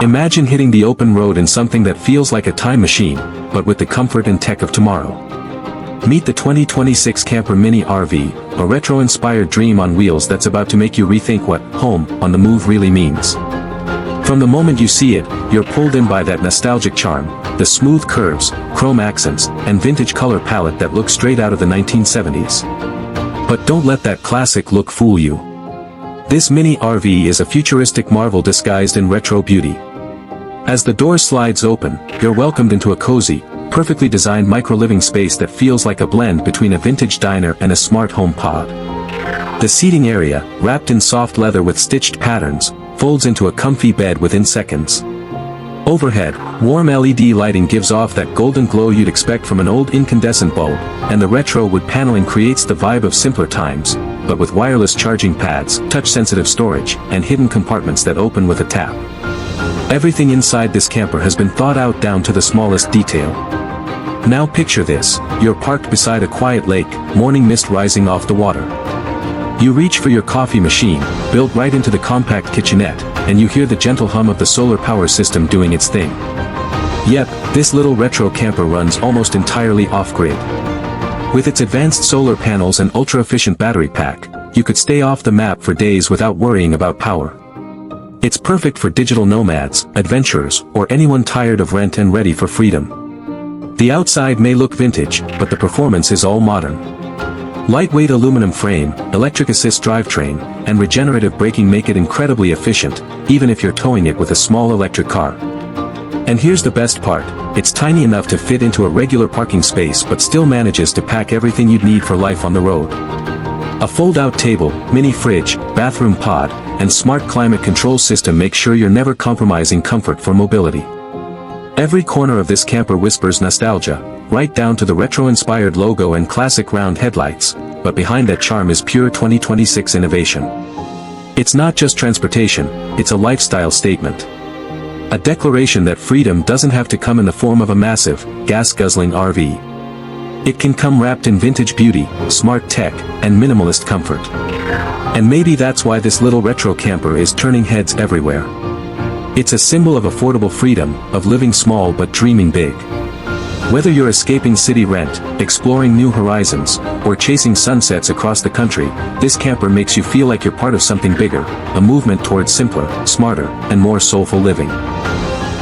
Imagine hitting the open road in something that feels like a time machine, but with the comfort and tech of tomorrow. Meet the 2026 Camper Mini RV, a retro-inspired dream on wheels that's about to make you rethink what home on the move really means. From the moment you see it, you're pulled in by that nostalgic charm, the smooth curves, chrome accents, and vintage color palette that look straight out of the 1970s. But don't let that classic look fool you. This mini RV is a futuristic marvel disguised in retro beauty. As the door slides open, you're welcomed into a cozy, perfectly designed micro-living space that feels like a blend between a vintage diner and a smart home pod. The seating area, wrapped in soft leather with stitched patterns, folds into a comfy bed within seconds. Overhead, warm LED lighting gives off that golden glow you'd expect from an old incandescent bulb, and the retro wood paneling creates the vibe of simpler times, but with wireless charging pads, touch-sensitive storage, and hidden compartments that open with a tap. Everything inside this camper has been thought out down to the smallest detail. Now picture this, you're parked beside a quiet lake, morning mist rising off the water. You reach for your coffee machine, built right into the compact kitchenette, and you hear the gentle hum of the solar power system doing its thing. Yep, this little retro camper runs almost entirely off-grid. With its advanced solar panels and ultra-efficient battery pack, you could stay off the map for days without worrying about power. It's perfect for digital nomads, adventurers, or anyone tired of rent and ready for freedom. The outside may look vintage, but the performance is all modern. Lightweight aluminum frame, electric assist drivetrain, and regenerative braking make it incredibly efficient, even if you're towing it with a small electric car. And here's the best part, it's tiny enough to fit into a regular parking space but still manages to pack everything you'd need for life on the road. A fold-out table, mini fridge, bathroom pod, and smart climate control system make sure you're never compromising comfort for mobility. Every corner of this camper whispers nostalgia, right down to the retro-inspired logo and classic round headlights, but behind that charm is pure 2026 innovation. It's not just transportation, it's a lifestyle statement. A declaration that freedom doesn't have to come in the form of a massive, gas-guzzling RV. It can come wrapped in vintage beauty, smart tech, and minimalist comfort. And maybe that's why this little retro camper is turning heads everywhere. It's a symbol of affordable freedom, of living small but dreaming big. Whether you're escaping city rent, exploring new horizons, or chasing sunsets across the country, this camper makes you feel like you're part of something bigger, a movement towards simpler, smarter, and more soulful living.